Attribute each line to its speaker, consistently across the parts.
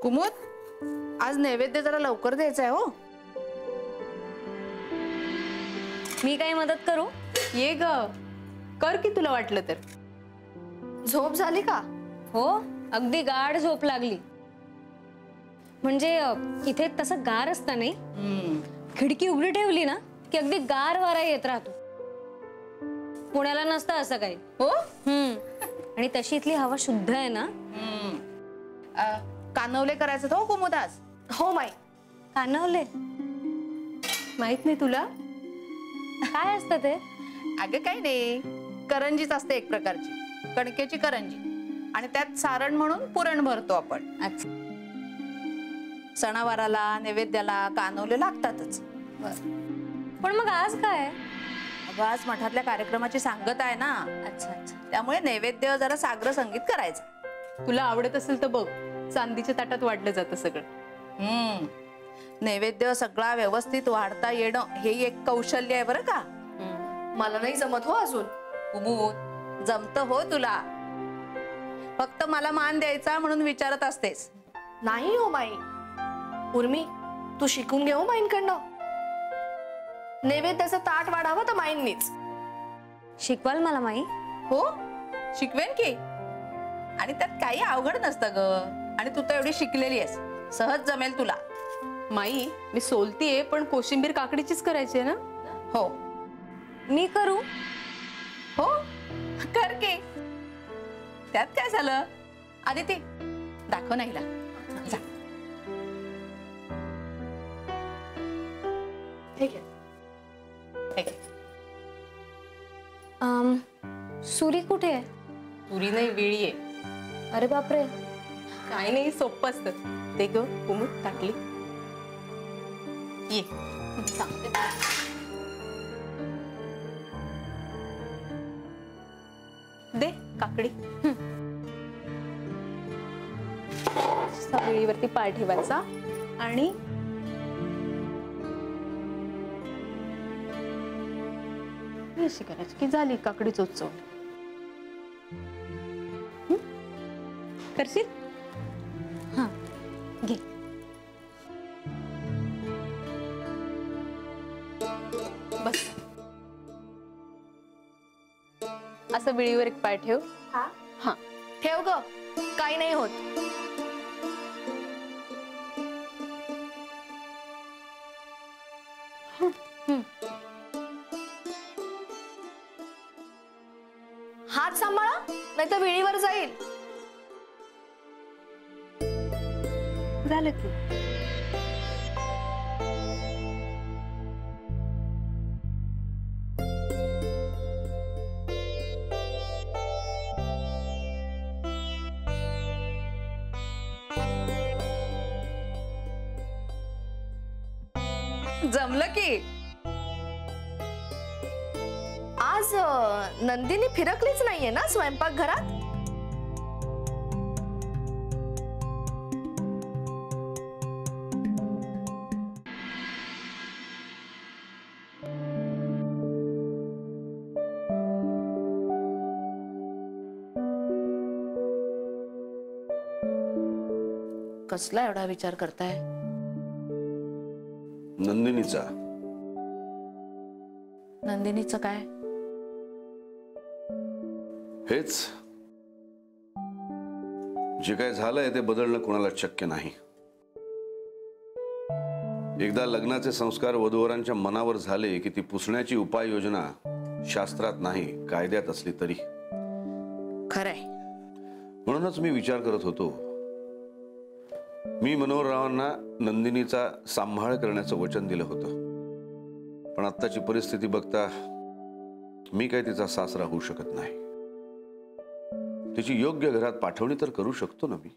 Speaker 1: कुमुद, आज नैवेद्य जरा लवकर द्यायचा आहे हो.
Speaker 2: मी काही मदत करू?
Speaker 3: ये ग, कर की तुला वाटलं तर.
Speaker 4: झोप झाली का?
Speaker 2: हो, अगदी गाढ झोप लागली. म्हणजे इथे तसं गार असतं नाही. खिडकी उघडी ठेवली ना की अगदी गार वारा येत राहतो. पुण्याला नसतं असं काही.
Speaker 1: हो.
Speaker 2: आणि तशी इथली हवा शुद्ध आहे ना.
Speaker 1: कानवले करायचं हो कुमुद आज.
Speaker 4: हो माई.
Speaker 2: कानवले
Speaker 3: माहित नाही तुला?
Speaker 2: काय असतं ते?
Speaker 1: अगं काही नाही, करंजीच असते एक प्रकारची, कणकेची करंजी, आणि त्यात सारण म्हणून पुरण भरतो आपण.
Speaker 2: अच्छा.
Speaker 1: सणावाराला नैवेद्याला कानवले लागतातच.
Speaker 2: पण मग आज काय?
Speaker 1: अगं आज मठातल्या कार्यक्रमाची सांगत आहे ना.
Speaker 2: अच्छा अच्छा.
Speaker 1: त्यामुळे नैवेद्य जरा साग्र संगीत करायचं.
Speaker 3: तुला आवडत असेल तर बघ, चांदीच्या ताटात वाढलं जातं सगळं.
Speaker 1: नैवेद्य सगळा व्यवस्थित वाढता येणं हे एक कौशल्य आहे बरं का.
Speaker 4: मला नाही जमत हो अजून.
Speaker 1: कुमुद, जमत हो तुला, फक्त मला मान द्यायचा म्हणून विचारत असतेस.
Speaker 4: नाही हो माई. उर्मी, तू शिकून घे हो माईंकडनं. नैवेद्याचं ताट वाढावं तर माईंनीच.
Speaker 2: शिकवाल मला माई?
Speaker 1: हो, शिकवेन की. आणि त्यात काही अवघड नसतं ग. आणि तू तर एवढी शिकलेली आहेस, सहज जमेल तुला.
Speaker 3: माई, मी सोलतीये पण कोशिंबीर काकडीचीच करायची आहे ना?
Speaker 1: हो.
Speaker 2: मी करू?
Speaker 1: हो, कर की. त्यात काय झालं? आदिती, दाखव ना हिला. जा.
Speaker 4: ठीक आहे.
Speaker 2: सुरी कुठे आहे?
Speaker 3: तुरी नाही, वेळी आहे.
Speaker 2: अरे बापरे.
Speaker 3: काही नाही, सोपं असतं. ते ग कुमुद टाकली. ये सांगते. दे काकडी. वेळीवरती पाय ठेवायचा आणि अशी करायची की झाली काकडी चोचव. करशील?
Speaker 2: हा, घे.
Speaker 3: बस असं विळीवर एक पाय ठेव.
Speaker 4: हा, ठेव ग, काही नाही होत. हात सांभाळा, नाही तर विळीवर जाईल.
Speaker 3: झालं की.
Speaker 1: जमलं की.
Speaker 4: आज नंदिनी फिरकलीच नाहीये ना स्वयंपाकघरात?
Speaker 1: कसला एवढा विचार करताय?
Speaker 5: नंदिनीचा.
Speaker 1: नंदिनीचं काय?
Speaker 5: हेच, जे काय झालंय ते बदलणं कोणाला शक्य नाही. एकदा लग्नाचे संस्कार वधूवरांच्या मनावर झाले की ती पुसण्याची उपाययोजना शास्त्रात नाही, कायद्यात असली तरी.
Speaker 1: खरंय.
Speaker 5: म्हणूनच मी विचार करत होतो, मी मनोहररावांना नंदिनीचा सांभाळ करण्याचं वचन दिलं होतं. पण आत्ताची परिस्थिती बघता मी काय तिचा सासरा होऊ शकत नाही. तिची योग्य घरात पाठवणी तर करू शकतो ना मी.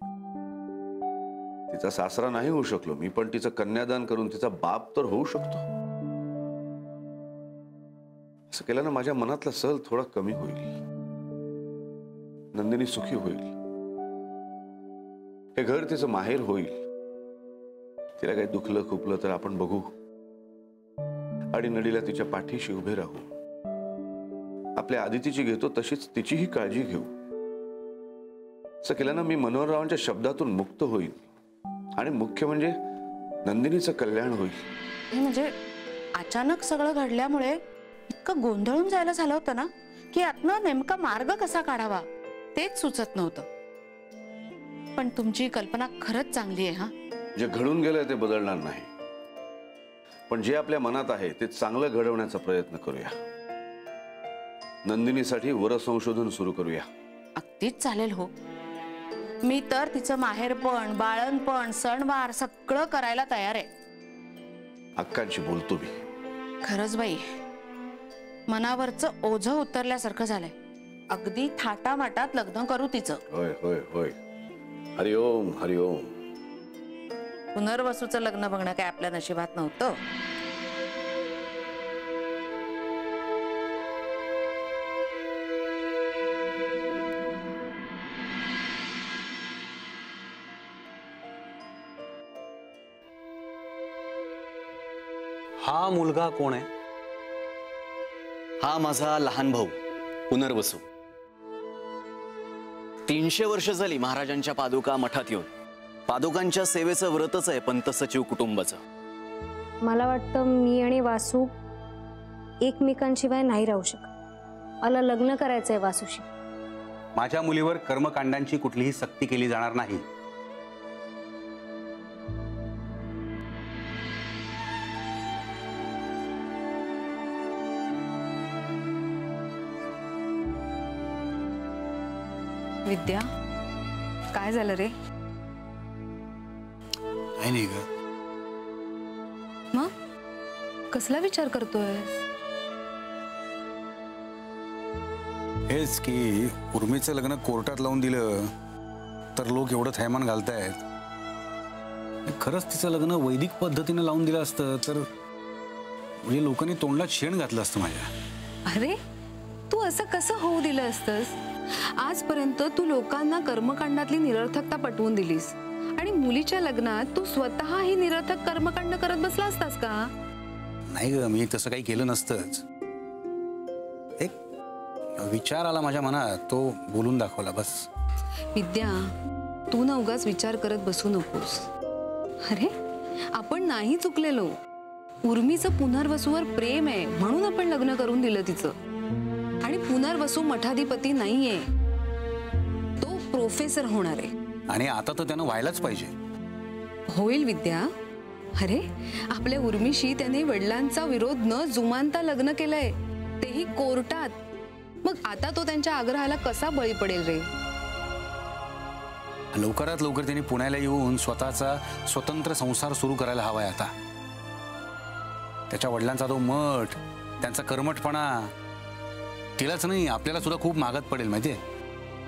Speaker 5: तिचा सासरा नाही होऊ शकलो मी, पण तिचं कन्यादान करून तिचा बाप तर होऊ शकतो. असं केल्यानं माझ्या मनातला सल थोडा कमी होईल. नंदिनी सुखी होईल. हे घर तिचं माहेर होईल. तिला काही दुखलं खुपलं तर आपण बघू आणि नडीला तिच्या पाठीशी उभे राहू. आपल्या आदितीची घेतो तशीच तिचीही काळजी घेऊ. असं केल्यानं मी मनोहररावांच्या शब्दातून मुक्त होईल आणि मुख्य म्हणजे नंदिनीचं कल्याण होईल.
Speaker 1: हे म्हणजे अचानक सगळं घडल्यामुळे इतकं गोंधळून जायला झालं होतं ना की यातनं नेमका मार्ग कसा काढावा तेच सुचत नव्हतं. पण तुमची कल्पना खरंच चांगली आहे. हा,
Speaker 5: जे घडून गेलंय ते बदलणार नाही, पण जे आपल्या मनात आहे ते चांगलं घडवण्याचा प्रयत्न करूया. नंदिनीसाठी वर संशोधन सुरू करूया.
Speaker 1: अगदीच चालेल हो. मी तर तिचं माहेरपण, बाळणपण, सणवार सगळं करायला तयार आहे.
Speaker 5: अक्कांशी बोलतो मी.
Speaker 1: खरंच बाई, मनावरचं ओझं उतरल्यासारखं झालंय. अगदी थाटामाटात लग्न करू तिचं.
Speaker 5: होय होय होय. हरिओम हरिओम.
Speaker 1: पुनर्वसूचं लग्न बघणं काय आपल्या नशिबात नव्हतं.
Speaker 6: हा मुलगा कोण आहे?
Speaker 7: हा माझा लहान भाऊ पुनर्वसू. 300 वर्ष झाली महाराजांच्या पादुका मठात येऊन. पादुकांच्या सेवेचं व्रतच आहे पंत सचिव कुटुंबाचं.
Speaker 2: मला वाटतं मी आणि वासू एकमेकांशिवाय नाही राहू शकत. मला लग्न करायचंय वासूशी.
Speaker 6: माझ्या मुलीवर कर्मकांडांची कुठलीही सक्ती केली जाणार नाही.
Speaker 3: विद्या, काय झालं रे?
Speaker 6: नाही ग.
Speaker 3: मग कसला विचार करतोय?
Speaker 8: हेच की उर्मीचं लग्न कोर्टात लावून दिलं तर लोक एवढं थैमान घालतायत. खरंच तिचं लग्न वैदिक पद्धतीने लावून दिलं असतं तर म्हणजे लोकांनी तोंडात शेण घातलं असतं माझ्या.
Speaker 3: अरे तू असं कसं होऊ दिलं असतंस? आजपर्यंत तू लोकांना कर्मकांडातली निरर्थकता पटवून दिलीस आणि मुलीच्या लग्नात तू स्वतः ही निरर्थक कर्मकांड करत बसला असतास का?
Speaker 8: नाही ग, मी तसं काही केलं नसतंच. एक विचार आला माझ्या मनात, तो बोलून दाखवला बस.
Speaker 3: विद्या, तू ना उगाच विचार करत बसू नकोस. अरे आपण नाही चुकलेलो. उर्मीचं पुनर्वसूवर प्रेम आहे म्हणून आपण लग्न करून दिलं तिचं. आणि पुनर्वसू मठाधिपती नाहीये, तो प्रोफेसर होणार आहे.
Speaker 8: आणि आता तर त्यानं व्हायलाच पाहिजे.
Speaker 3: होईल विद्या. अरे आपल्या उर्मीशी त्याने वडिलांचा विरोध न जुमानता लग्न केलंय, तेही कोर्टात. मग आता तो त्यांच्या आग्रहाला कसा बळी पडेल रे?
Speaker 8: लवकरात लवकर त्यांनी पुण्याला येऊन स्वतःचा स्वतंत्र संसार सुरू करायला हवाय. आता त्याच्या वडिलांचा तो मठ, त्यांचा कर्मठपणा तिलाच नाही आपल्याला सुद्धा खूप महागात पडेल माहितीये.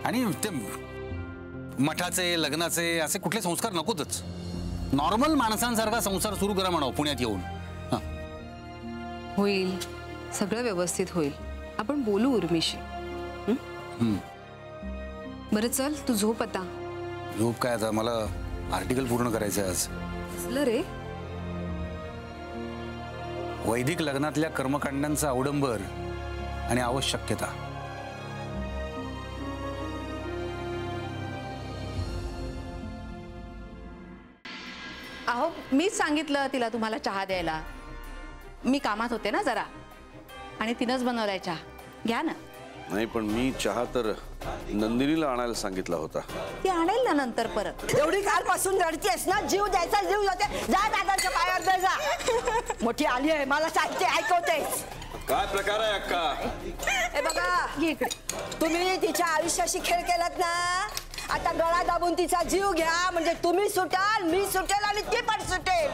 Speaker 8: आणि ते मठाचे, लग्नाचे असे कुठले संस्कार नकोतच. नॉर्मल माणसांसारखा संसार सुरू करा म्हणावं पुण्यात येऊन.
Speaker 3: होईल, सगळं व्यवस्थित होईल. आपण बोलू उर्मीशी. बरं चल, तू झोप आता.
Speaker 8: झोप काय, आता मला आर्टिकल पूर्ण करायचं आज.
Speaker 3: कसलं रे?
Speaker 8: वैदिक लग्नातल्या कर्मकांडांचा अवडंबर आणि आवश्यकता.
Speaker 1: अहो, मीच सांगितलं तिला तुम्हाला चहा द्यायला. मी कामात होते ना जरा, आणि तिनंच बनवलाय चहा. घ्या ना.
Speaker 5: नाही, पण मी चहा तर नंदिनीला आणायला सांगितला होता.
Speaker 1: ती आणेल ना नंतर परत.
Speaker 9: एवढी कालपासून रडतेस ना, जीव द्यायचा जीव जाते. जा दादाच्या पायावर दे जा. मोठी आली आहे, मला सांगते, ऐकवतेस.
Speaker 5: काय प्रकार आहे अक्का?
Speaker 9: हे बघा, तुम्ही तिच्या आयुष्याशी खेळ केलात ना, आता गळा दाबून तिचा जीव घ्या. म्हणजे तुम्ही सुटाल, मी सुटेल आणि ती पण सुटेल.